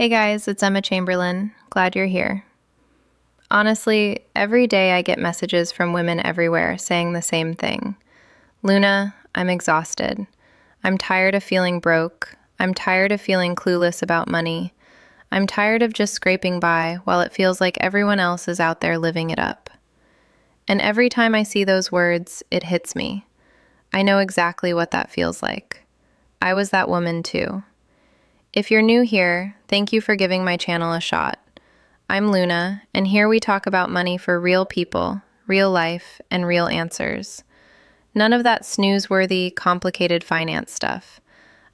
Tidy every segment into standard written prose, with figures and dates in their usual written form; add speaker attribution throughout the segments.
Speaker 1: Hey guys, it's Emma Chamberlain. Glad you're here. Honestly, every day I get messages from women everywhere saying the same thing. Luna, I'm exhausted. I'm tired of feeling broke. I'm tired of feeling clueless about money. I'm tired of just scraping by while it feels like everyone else is out there living it up. And every time I see those words, it hits me. I know exactly what that feels like. I was that woman too. If you're new here, thank you for giving my channel a shot. I'm Luna, and here we talk about money for real people, real life, and real answers. None of that snooze-worthy, complicated finance stuff.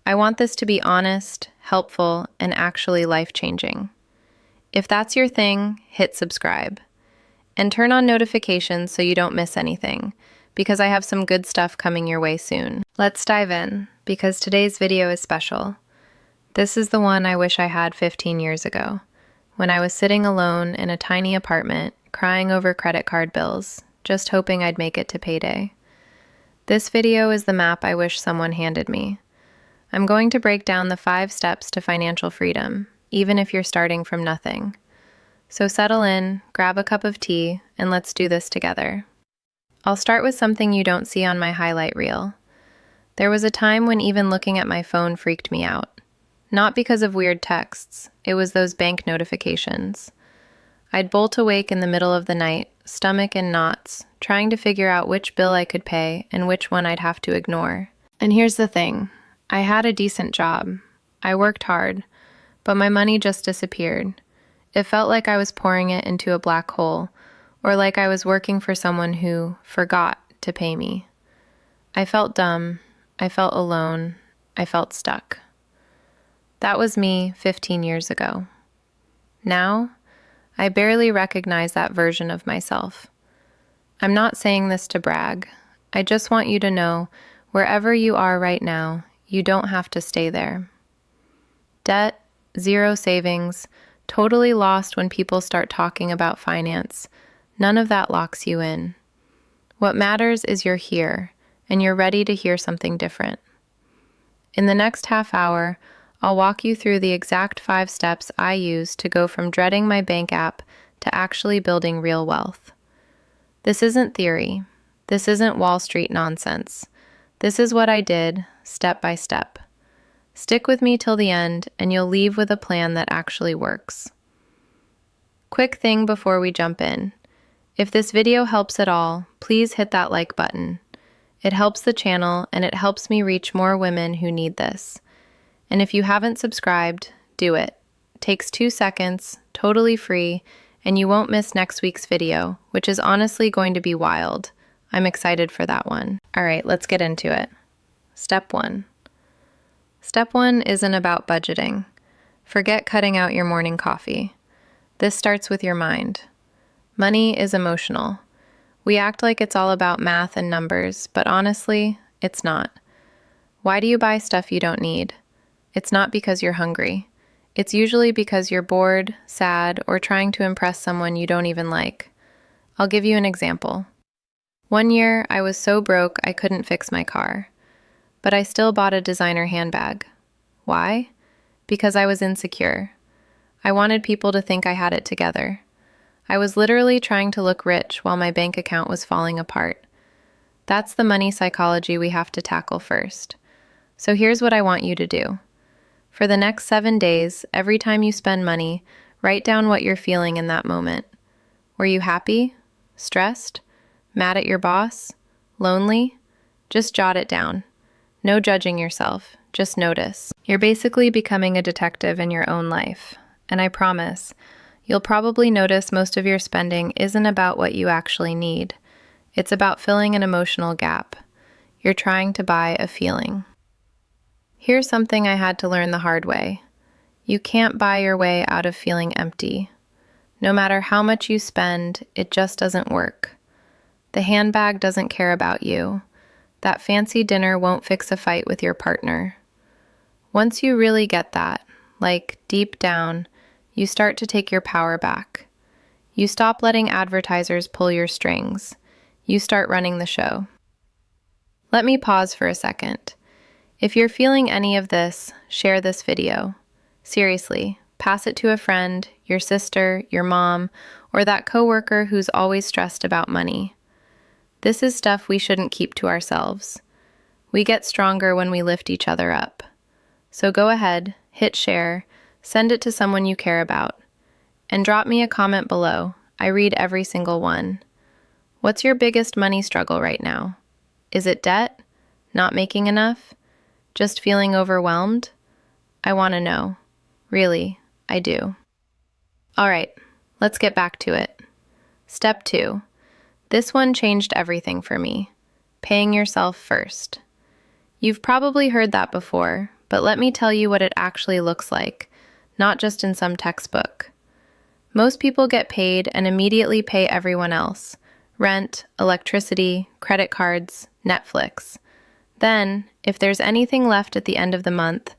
Speaker 1: I want this to be honest, helpful, and actually life-changing. If that's your thing, hit subscribe. And turn on notifications so you don't miss anything, because I have some good stuff coming your way soon. Let's dive in, because today's video is special. This is the one I wish I had 15 years ago, when I was sitting alone in a tiny apartment, crying over credit card bills, just hoping I'd make it to payday. This video is the map I wish someone handed me. I'm going to break down the 5 steps to financial freedom, even if you're starting from nothing. So settle in, grab a cup of tea, and let's do this together. I'll start with something you don't see on my highlight reel. There was a time when even looking at my phone freaked me out. Not because of weird texts, it was those bank notifications. I'd bolt awake in the middle of the night, stomach in knots, trying to figure out which bill I could pay and which one I'd have to ignore. And here's the thing, I had a decent job. I worked hard, but my money just disappeared. It felt like I was pouring it into a black hole, or like I was working for someone who forgot to pay me. I felt dumb, I felt alone, I felt stuck. That was me 15 years ago. Now, I barely recognize that version of myself. I'm not saying this to brag. I just want you to know, wherever you are right now, you don't have to stay there. Debt, zero savings, totally lost when people start talking about finance. None of that locks you in. What matters is you're here, and you're ready to hear something different. In the next half hour, I'll walk you through the exact 5 steps I use to go from dreading my bank app to actually building real wealth. This isn't theory. This isn't Wall Street nonsense. This is what I did, step by step. Stick with me till the end, and you'll leave with a plan that actually works. Quick thing before we jump in. If this video helps at all, please hit that like button. It helps the channel, and it helps me reach more women who need this. And if you haven't subscribed, do it. Takes 2 seconds, totally free, and you won't miss next week's video, which is honestly going to be wild. I'm excited for that one. All right, let's get into it. Step 1. Step 1 isn't about budgeting. Forget cutting out your morning coffee. This starts with your mind. Money is emotional. We act like it's all about math and numbers, but honestly, it's not. Why do you buy stuff you don't need? It's not because you're hungry. It's usually because you're bored, sad, or trying to impress someone you don't even like. I'll give you an example. One year, I was so broke I couldn't fix my car. But I still bought a designer handbag. Why? Because I was insecure. I wanted people to think I had it together. I was literally trying to look rich while my bank account was falling apart. That's the money psychology we have to tackle first. So here's what I want you to do. For the next 7 days, every time you spend money, write down what you're feeling in that moment. Were you happy? Stressed? Mad at your boss? Lonely? Just jot it down. No judging yourself, just notice. You're basically becoming a detective in your own life. And I promise, you'll probably notice most of your spending isn't about what you actually need. It's about filling an emotional gap. You're trying to buy a feeling. Here's something I had to learn the hard way. You can't buy your way out of feeling empty. No matter how much you spend, it just doesn't work. The handbag doesn't care about you. That fancy dinner won't fix a fight with your partner. Once you really get that, like deep down, you start to take your power back. You stop letting advertisers pull your strings. You start running the show. Let me pause for a second. If you're feeling any of this, share this video. Seriously, Pass it to a friend, your sister, your mom, or that coworker who's always stressed about money. This is stuff we shouldn't keep to ourselves. We get stronger when we lift each other up. So go ahead, hit share, send it to someone you care about, and drop me a comment below. I read every single one. What's your biggest money struggle right now? Is it debt? Not making enough? Just feeling overwhelmed? I want to know. Really, I do. All right, let's get back to it. Step 2. This one changed everything for me. Paying yourself first. You've probably heard that before, but let me tell you what it actually looks like, not just in some textbook. Most people get paid and immediately pay everyone else. Rent, electricity, credit cards, Netflix. Then, if there's anything left at the end of the month,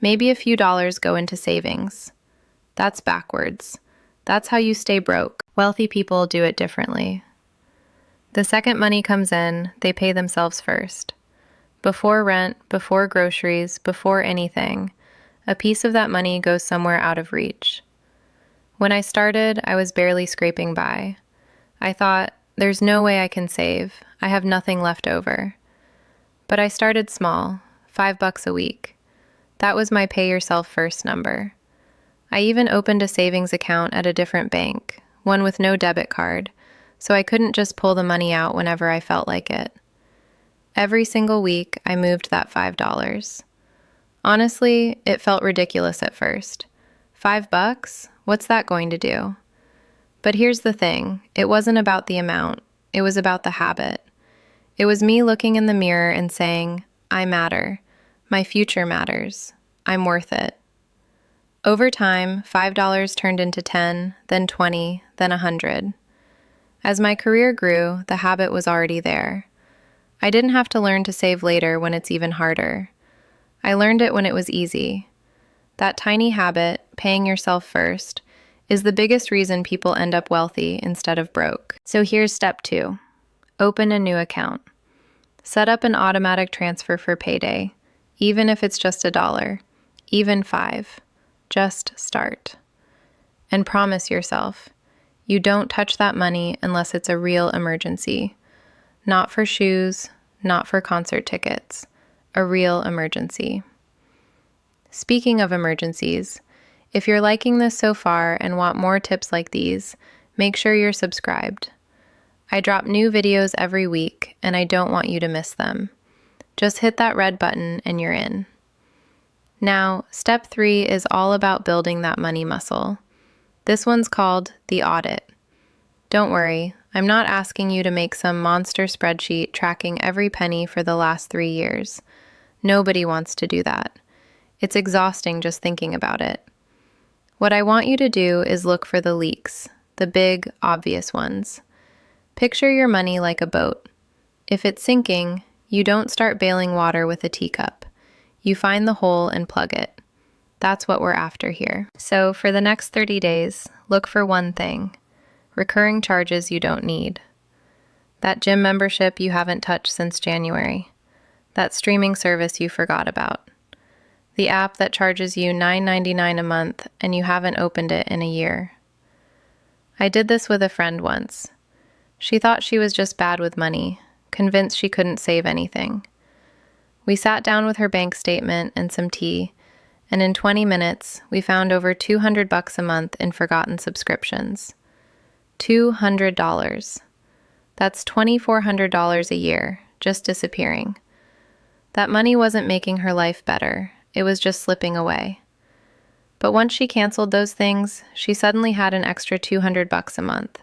Speaker 1: maybe a few dollars go into savings. That's backwards. That's how you stay broke. Wealthy people do it differently. The second money comes in, they pay themselves first. Before rent, before groceries, before anything, a piece of that money goes somewhere out of reach. When I started, I was barely scraping by. I thought, there's no way I can save. I have nothing left over. But I started small, $5 a week. That was my pay yourself first number. I even opened a savings account at a different bank, one with no debit card, so I couldn't just pull the money out whenever I felt like it. Every single week, I moved that $5. Honestly, it felt ridiculous at first. $5? What's that going to do? But here's the thing, it wasn't about the amount, it was about the habit. It was me looking in the mirror and saying, I matter. My future matters. I'm worth it. Over time, $5 turned into 10, then 20, then 100. As my career grew, the habit was already there. I didn't have to learn to save later when it's even harder. I learned it when it was easy. That tiny habit, paying yourself first, is the biggest reason people end up wealthy instead of broke. So here's step 2. Open a new account. Set up an automatic transfer for payday, even if it's just $1, even $5. Just start. And promise yourself, you don't touch that money unless it's a real emergency. Not for shoes, not for concert tickets. A real emergency. Speaking of emergencies, if you're liking this so far and want more tips like these, make sure you're subscribed. I drop new videos every week, and I don't want you to miss them. Just hit that red button and you're in. Now, step 3 is all about building that money muscle. This one's called the audit. Don't worry, I'm not asking you to make some monster spreadsheet tracking every penny for the last 3 years. Nobody wants to do that. It's exhausting just thinking about it. What I want you to do is look for the leaks, the big, obvious ones. Picture your money like a boat. If it's sinking, you don't start bailing water with a teacup. You find the hole and plug it. That's what we're after here. So for the next 30 days, look for one thing: recurring charges you don't need. That gym membership you haven't touched since January. That streaming service you forgot about. The app that charges you $9.99 a month and you haven't opened it in a year. I did this with a friend once. She thought she was just bad with money, convinced she couldn't save anything. We sat down with her bank statement and some tea, and in 20 minutes, we found over $200 a month in forgotten subscriptions. $200. That's $2,400 a year, just disappearing. That money wasn't making her life better. It was just slipping away. But once she canceled those things, she suddenly had an extra $200 a month.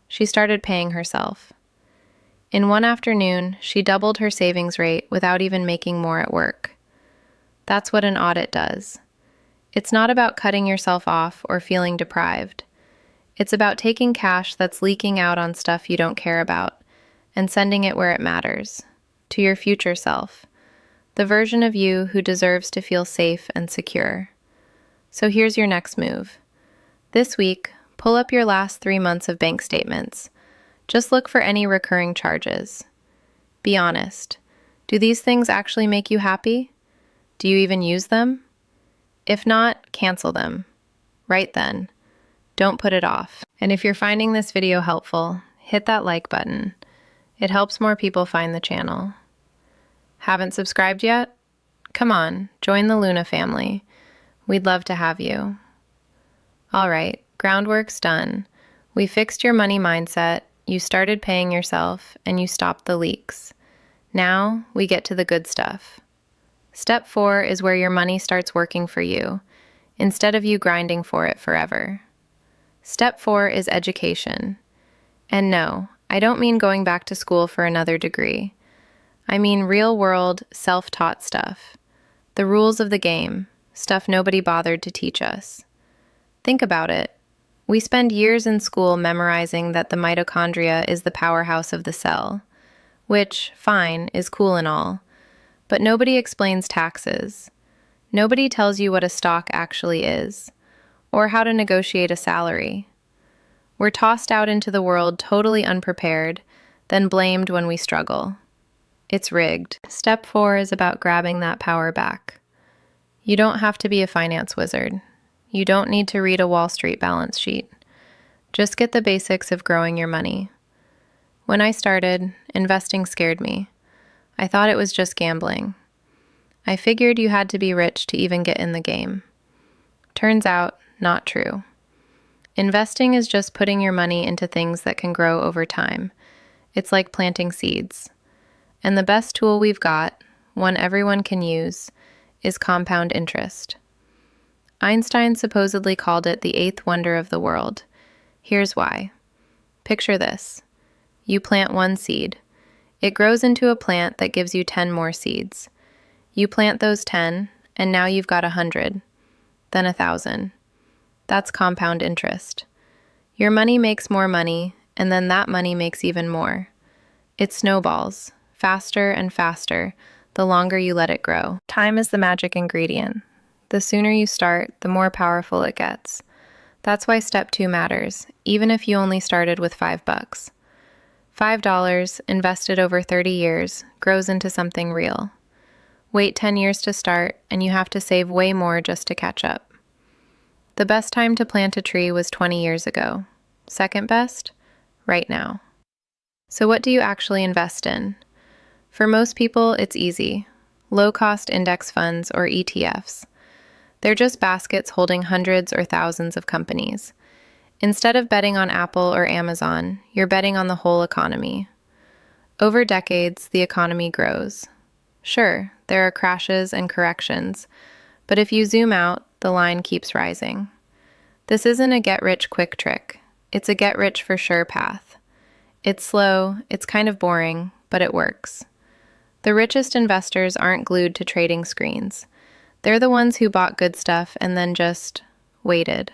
Speaker 1: She started paying herself. In one afternoon, she doubled her savings rate without even making more at work. That's what an audit does. It's not about cutting yourself off or feeling deprived. It's about taking cash that's leaking out on stuff you don't care about and sending it where it matters, to your future self, the version of you who deserves to feel safe and secure. So here's your next move. This week, pull up your last 3 months of bank statements. Just look for any recurring charges. Be honest. Do these things actually make you happy? Do you even use them? If not, cancel them. right then. Don't put it off. And if you're finding this video helpful, hit that like button. It helps more people find the channel. Haven't subscribed yet? Come on, join the Luna family. We'd love to have you. All right, groundwork's done. We fixed your money mindset, you started paying yourself, and you stopped the leaks. Now we get to the good stuff. Step 4 is where your money starts working for you, instead of you grinding for it forever. Step 4 is education. And no, I don't mean going back to school for another degree. I mean real-world, self-taught stuff. The rules of the game, stuff nobody bothered to teach us. Think about it. We spend years in school memorizing that the mitochondria is the powerhouse of the cell, which, fine, is cool and all. But nobody explains taxes. Nobody tells you what a stock actually is, or how to negotiate a salary. We're tossed out into the world totally unprepared, then blamed when we struggle. It's rigged. Step 4 is about grabbing that power back. You don't have to be a finance wizard. You don't need to read a Wall Street balance sheet. Just get the basics of growing your money. When I started, investing scared me. I thought it was just gambling. I figured you had to be rich to even get in the game. Turns out, not true. Investing is just putting your money into things that can grow over time. It's like planting seeds. And the best tool we've got, one everyone can use, is compound interest. Einstein supposedly called it the 8th wonder of the world. Here's why. Picture this. You plant one seed. It grows into a plant that gives you 10 more seeds. You plant those 10, and now you've got 100, then 1,000. That's compound interest. Your money makes more money, and then that money makes even more. It snowballs, faster and faster, the longer you let it grow. Time is the magic ingredient. The sooner you start, the more powerful it gets. That's why step 2 matters, even if you only started with $5. $5, invested over 30 years, grows into something real. Wait 10 years to start, and you have to save way more just to catch up. The best time to plant a tree was 20 years ago. Second best? Right now. So what do you actually invest in? For most people, it's easy. Low-cost index funds or ETFs. They're just baskets holding hundreds or thousands of companies. Instead of betting on Apple or Amazon, you're betting on the whole economy. Over decades, the economy grows. Sure, there are crashes and corrections, but if you zoom out, the line keeps rising. This isn't a get-rich-quick trick. It's a get-rich-for-sure path. It's slow, it's kind of boring, but it works. The richest investors aren't glued to trading screens. They're the ones who bought good stuff and then just waited.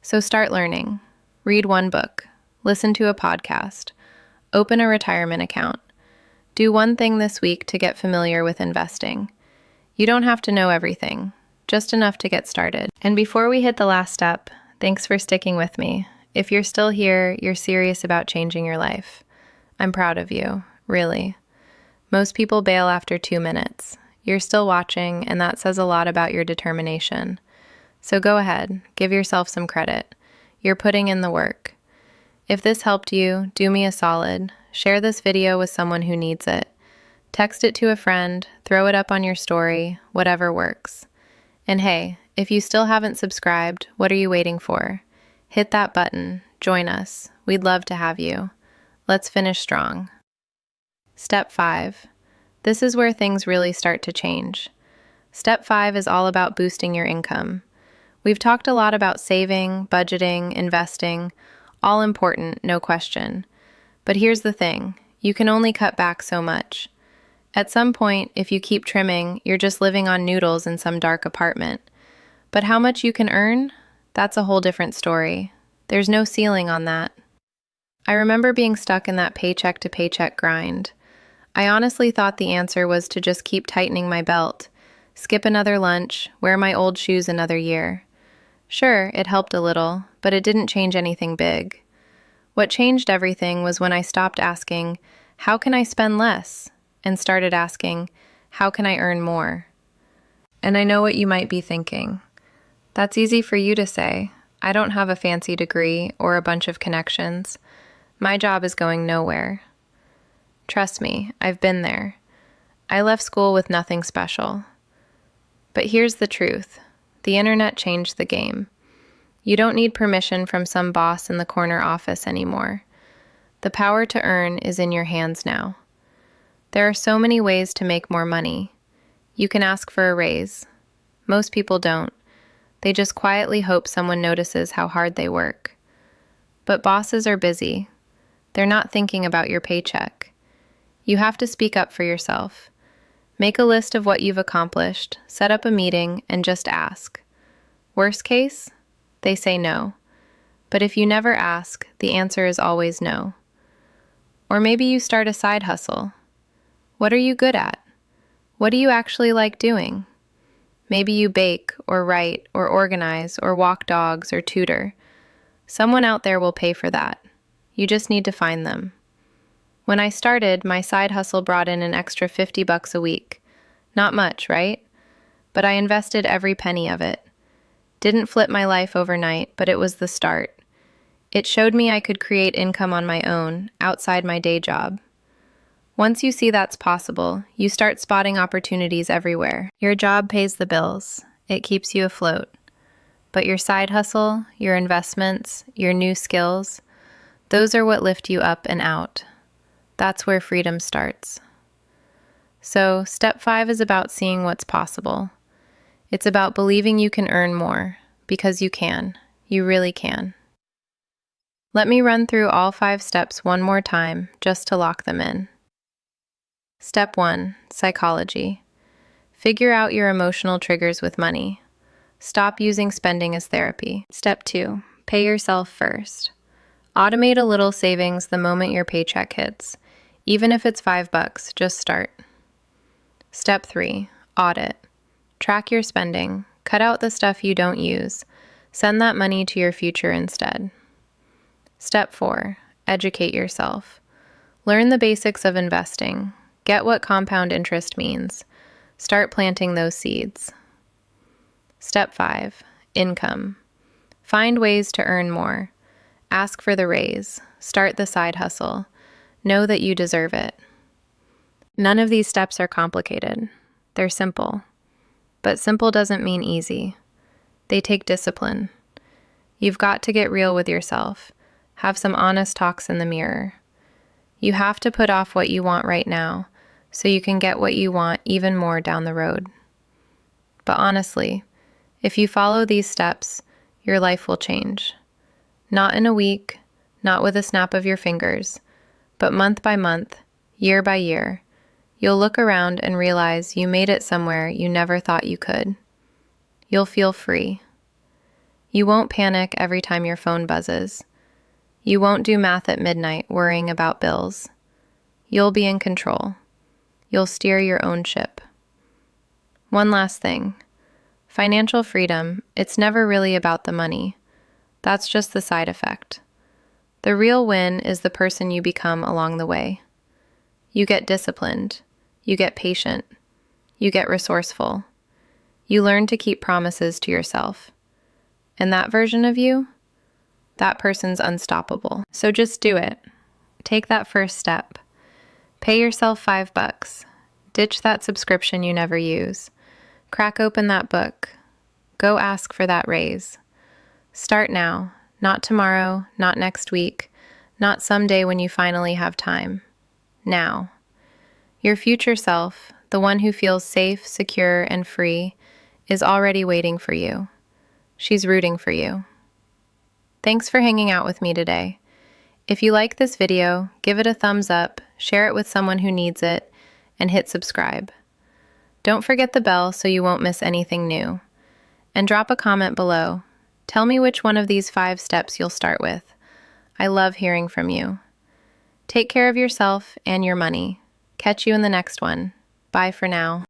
Speaker 1: So start learning. Read one book. Listen to a podcast. Open a retirement account. Do one thing this week to get familiar with investing. You don't have to know everything, just enough to get started. And before we hit the last step, thanks for sticking with me. If you're still here, you're serious about changing your life. I'm proud of you, really. Most people bail after 2 minutes. You're still watching, and that says a lot about your determination. So go ahead, give yourself some credit. You're putting in the work. If this helped you, do me a solid. Share this video with someone who needs it. Text it to a friend, throw it up on your story, whatever works. And hey, if you still haven't subscribed, what are you waiting for? Hit that button, join us. We'd love to have you. Let's finish strong. Step 5. This is where things really start to change. Step 5 is all about boosting your income. We've talked a lot about saving, budgeting, investing, all important, no question. But here's the thing, you can only cut back so much. At some point, if you keep trimming, you're just living on noodles in some dark apartment. But how much you can earn? That's a whole different story. There's no ceiling on that. I remember being stuck in that paycheck-to-paycheck grind. I honestly thought the answer was to just keep tightening my belt, skip another lunch, wear my old shoes another year. Sure, it helped a little, but it didn't change anything big. What changed everything was when I stopped asking, how can I spend less? And started asking, how can I earn more? And I know what you might be thinking. That's easy for you to say, I don't have a fancy degree or a bunch of connections. My job is going nowhere. Trust me, I've been there. I left school with nothing special. But here's the truth. The internet changed the game. You don't need permission from some boss in the corner office anymore. The power to earn is in your hands now. There are so many ways to make more money. You can ask for a raise. Most people don't. They just quietly hope someone notices how hard they work. But bosses are busy. They're not thinking about your paycheck. You have to speak up for yourself. Make a list of what you've accomplished, set up a meeting, and just ask. Worst case, they say no. But if you never ask, the answer is always no. Or maybe you start a side hustle. What are you good at? What do you actually like doing? Maybe you bake, or write, or organize, or walk dogs, or tutor. Someone out there will pay for that. You just need to find them. When I started, my side hustle brought in an extra $50 a week. Not much, right? But I invested every penny of it. Didn't flip my life overnight, but it was the start. It showed me I could create income on my own, outside my day job. Once you see that's possible, you start spotting opportunities everywhere. Your job pays the bills. It keeps you afloat. But your side hustle, your investments, your new skills, those are what lift you up and out. That's where freedom starts. So, step 5 is about seeing what's possible. It's about believing you can earn more, because you can. You really can. Let me run through all 5 steps one more time, just to lock them in. Step 1, psychology. Figure out your emotional triggers with money. Stop using spending as therapy. Step 2, pay yourself first. Automate a little savings the moment your paycheck hits. Even if it's $5, just start. Step 3, audit. Track your spending. Cut out the stuff you don't use. Send that money to your future instead. Step 4, educate yourself. Learn the basics of investing. Get what compound interest means. Start planting those seeds. Step 5, income. Find ways to earn more. Ask for the raise. Start the side hustle. Know that you deserve it. None of these steps are complicated. They're simple. But simple doesn't mean easy. They take discipline. You've got to get real with yourself. Have some honest talks in the mirror. You have to put off what you want right now, so you can get what you want even more down the road. But honestly, if you follow these steps, your life will change. Not in a week, not with a snap of your fingers, but month by month, year by year, you'll look around and realize you made it somewhere you never thought you could. You'll feel free. You won't panic every time your phone buzzes. You won't do math at midnight worrying about bills. You'll be in control. You'll steer your own ship. One last thing. Financial freedom, it's never really about the money. That's just the side effect. The real win is the person you become along the way. You get disciplined. You get patient. You get resourceful. You learn to keep promises to yourself. And that version of you, that person's unstoppable. So just do it. Take that first step. Pay yourself $5. Ditch that subscription you never use. Crack open that book. Go ask for that raise. Start now, not tomorrow, not next week, not someday when you finally have time. Now. Your future self, the one who feels safe, secure, and free, is already waiting for you. She's rooting for you. Thanks for hanging out with me today. If you like this video, give it a thumbs up, share it with someone who needs it, and hit subscribe. Don't forget the bell so you won't miss anything new. And drop a comment below. Tell me which one of these 5 steps you'll start with. I love hearing from you. Take care of yourself and your money. Catch you in the next one. Bye for now.